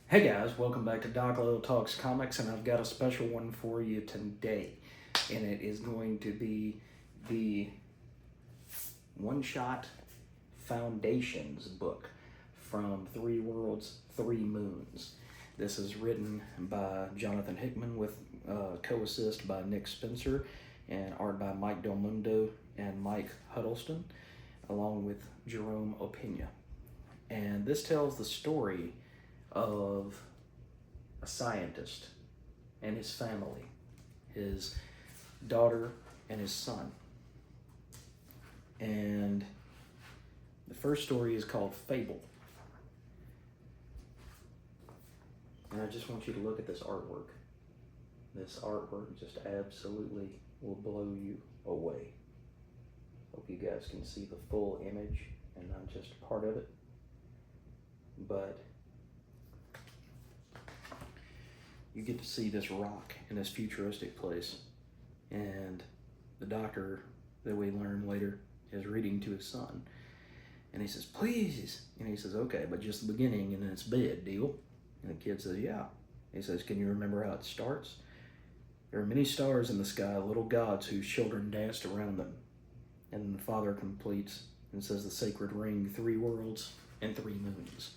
Hey guys, welcome back to Doc Little Talks Comics, and I've got a special one for you today. And it is going to be the One Shot Foundations book from Three Worlds, Three Moons. This is written by Jonathan Hickman with co-assist by Nick Spencer and art by Mike Del Mundo and Mike Huddleston, along with Jerome Opeña. And this tells the story of a scientist and his family, his daughter and his son. And the first story is called Fable. And I just want you to look at this artwork. This artwork just absolutely will blow you away. Hope you guys can see the full image and not just part of it. But you get to see this rock in this futuristic place. And the doctor that we learn later is reading to his son. And he says, please. And he says, okay, but just the beginning and then it's bed, deal? And the kid says, yeah. He says, can you remember how it starts? There are many stars in the sky, little gods whose children danced around them. And then the father completes and says the sacred ring, 3 worlds and 3 moons.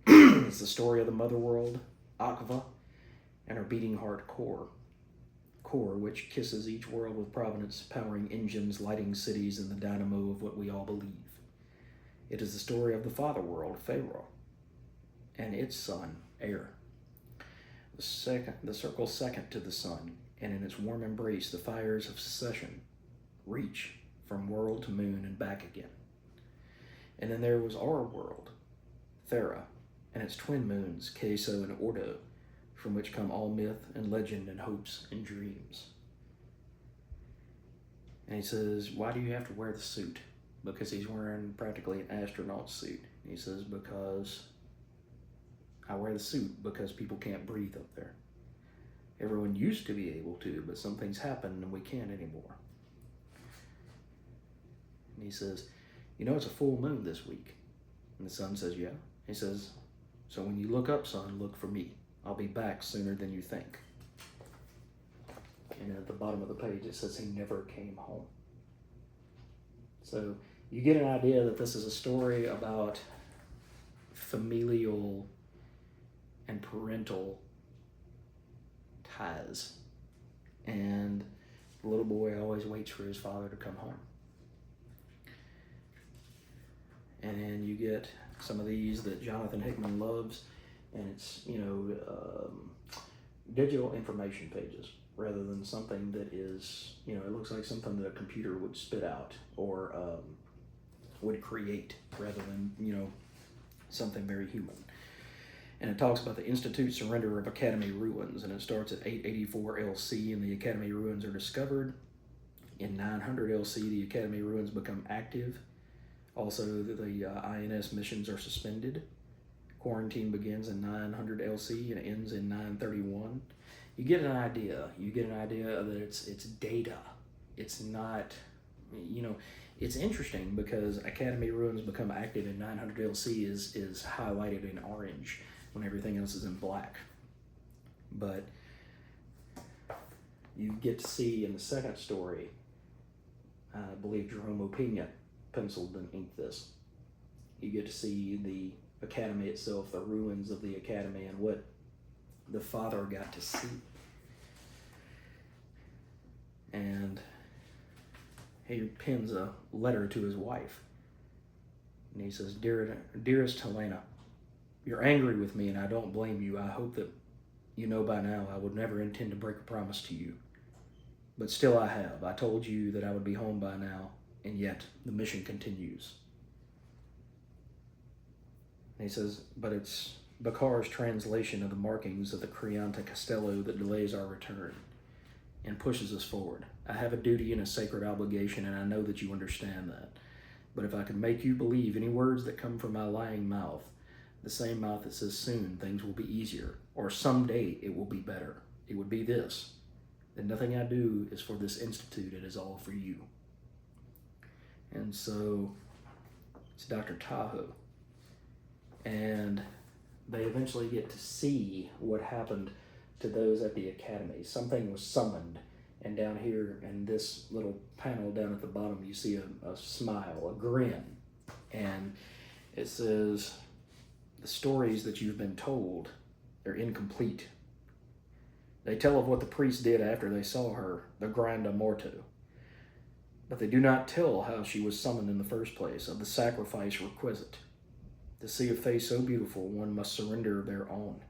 It's the story of the mother world, Akva, and her beating heart, Core, which kisses each world with providence, powering engines, lighting cities, and the dynamo of what we all believe. It is the story of the father world, Pharaoh, and its son, Air. The circle second to the sun, and in its warm embrace, the fires of secession reach from world to moon and back again. And then there was our world, Thera, and its twin moons, Queso and Ordo, from which come all myth and legend and hopes and dreams. And he says, why do you have to wear the suit? Because he's wearing practically an astronaut suit. And he says, because I wear the suit because people can't breathe up there. Everyone used to be able to, but some things happened and we can't anymore. And he says, you know it's a full moon this week. And the son says, yeah. He says, so when you look up, son, look for me. I'll be back sooner than you think. And at the bottom of the page, it says he never came home. So you get an idea that this is a story about familial and parental ties. And the little boy always waits for his father to come home. And then you get some of these that Jonathan Hickman loves, and it's, digital information pages rather than something that is, it looks like something that a computer would spit out or would create rather than, something very human. And it talks about the Institute surrender of Academy ruins, and it starts at 884 LC, and the Academy ruins are discovered. In 900 LC, the Academy ruins become active. Also, the INS missions are suspended. Quarantine begins in 900 LC and ends in 931. You get an idea. You get an idea that it's data. It's not, it's interesting because Academy ruins become active in 900 LC is highlighted in orange when everything else is in black. But you get to see in the second story, I believe Jerome Opeña penciled and inked this. You get to see the Academy itself, the ruins of the Academy, and what the father got to see. And he pens a letter to his wife. And he says, Dearest Helena, you're angry with me and I don't blame you. I hope that you know by now I would never intend to break a promise to you. But still I have. I told you that I would be home by now, and yet the mission continues. And he says, but it's Bakar's translation of the markings of the Crianta Castello that delays our return and pushes us forward. I have a duty and a sacred obligation, and I know that you understand that. But if I could make you believe any words that come from my lying mouth, the same mouth that says soon things will be easier, or someday it will be better, it would be this, that nothing I do is for this institute, it is all for you. And so it's Dr. Tahoe. And they eventually get to see what happened to those at the academy. Something was summoned, and down here in this little panel down at the bottom, you see a smile, a grin, and it says, the stories that you've been told, they're incomplete. They tell of what the priest did after they saw her, the Granda Morto. But they do not tell how she was summoned in the first place, of the sacrifice requisite. To see a face so beautiful, one must surrender their own.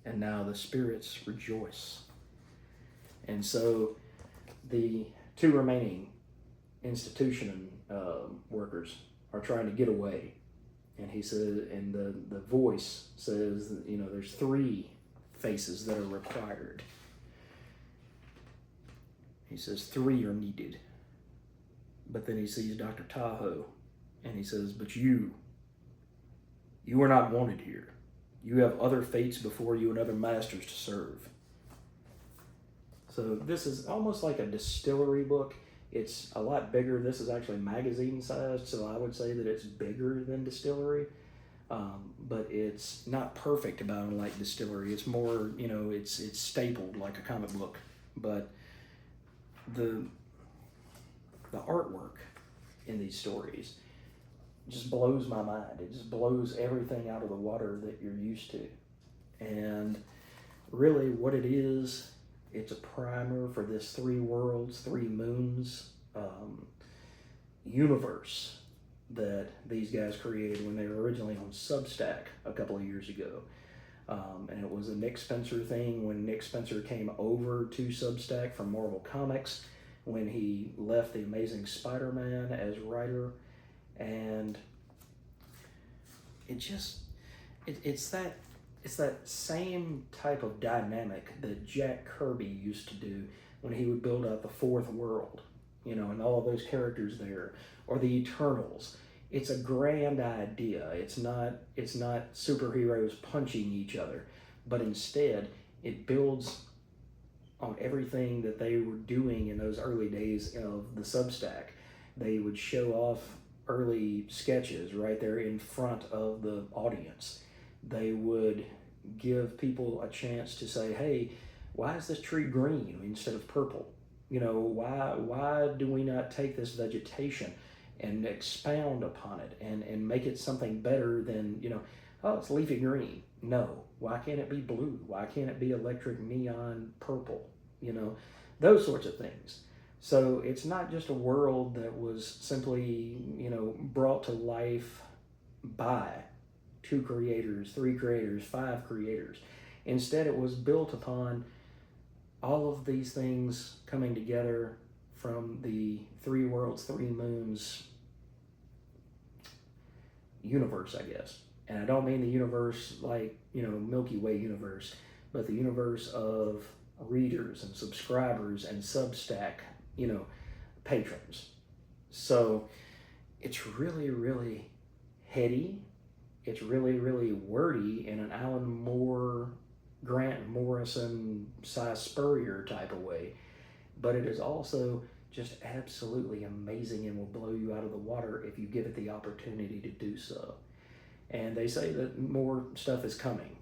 And now the spirits rejoice. And so the two remaining institution workers are trying to get away. And he said, and the voice says, there's 3 faces that are required. He says 3 are needed. But then he sees Dr. Tahoe, and he says, but you are not wanted here. You have other fates before you and other masters to serve. So this is almost like a distillery book. It's a lot bigger. This is actually magazine sized, so I would say that it's bigger than distillery. But it's not perfect bound like distillery. It's more, it's stapled like a comic book. But the artwork in these stories just blows my mind. It just blows everything out of the water that you're used to. And really what it is, it's a primer for this 3 worlds, 3 moons universe that these guys created when they were originally on Substack a couple of years ago. And it was a Nick Spencer thing when Nick Spencer came over to Substack from Marvel Comics, when he left The Amazing Spider-Man as writer. And it's that same type of dynamic that Jack Kirby used to do when he would build out the 4th world, and all of those characters there, or the Eternals. It's a grand idea. It's not superheroes punching each other, but instead it builds on everything that they were doing in those early days of the Substack. They would show off early sketches right there in front of the audience. They would give people a chance to say, hey, why is this tree green instead of purple? Why do we not take this vegetation and expound upon it and make it something better than, oh, it's leafy green. No, why can't it be blue? Why can't it be electric neon purple? Those sorts of things. So it's not just a world that was simply, brought to life by 2 creators, 3 creators, 5 creators. Instead, it was built upon all of these things coming together from the 3 worlds, 3 moons universe, I guess. And I don't mean the universe like, Milky Way universe, but the universe of readers and subscribers and Substack, patrons. So it's really, really heady. It's really, really wordy in an Alan Moore, Grant Morrison, Cy Spurrier type of way. But it is also just absolutely amazing and will blow you out of the water if you give it the opportunity to do so. And they say that more stuff is coming.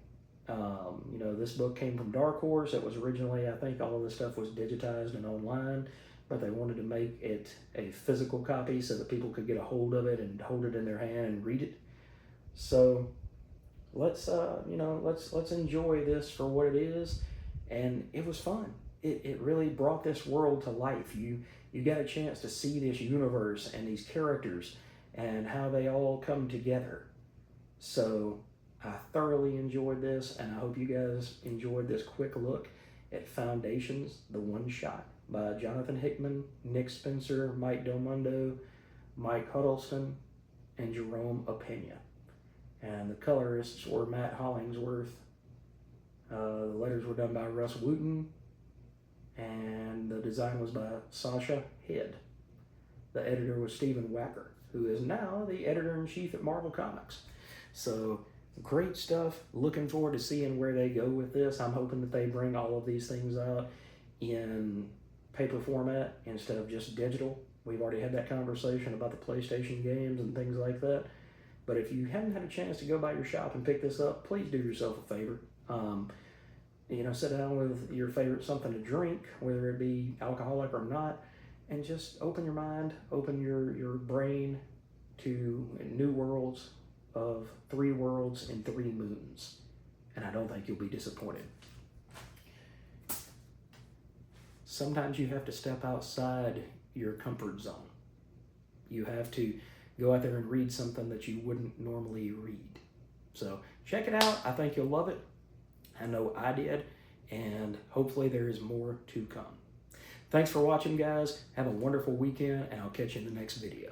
This book came from Dark Horse. It was originally, I think all of the stuff was digitized and online, but they wanted to make it a physical copy so that people could get a hold of it and hold it in their hand and read it. So let's enjoy this for what it is. And it was fun. It really brought this world to life. You got a chance to see this universe and these characters and how they all come together. So I thoroughly enjoyed this, and I hope you guys enjoyed this quick look at Foundations, the One Shot by Jonathan Hickman, Nick Spencer, Mike Del Mundo, Mike Huddleston, and Jerome Opeña. And the colorists were Matt Hollingsworth. The letters were done by Russ Wooten, and the design was by Sasha Head. The editor was Stephen Wacker, who is now the editor-in-chief at Marvel Comics. So great stuff. Looking forward to seeing where they go with this. I'm hoping that they bring all of these things out in paper format instead of just digital. We've already had that conversation about the PlayStation games and things like that. But if you haven't had a chance to go by your shop and pick this up, please do yourself a favor. Sit down with your favorite something to drink, whether it be alcoholic or not, and just open your mind, open your brain to new worlds of 3 worlds and 3 moons. And I don't think you'll be disappointed. Sometimes you have to step outside your comfort zone. You have to go out there and read something that you wouldn't normally read. So check it out. I think you'll love it. I know I did, and hopefully there is more to come. Thanks for watching, guys. Have a wonderful weekend, and I'll catch you in the next video.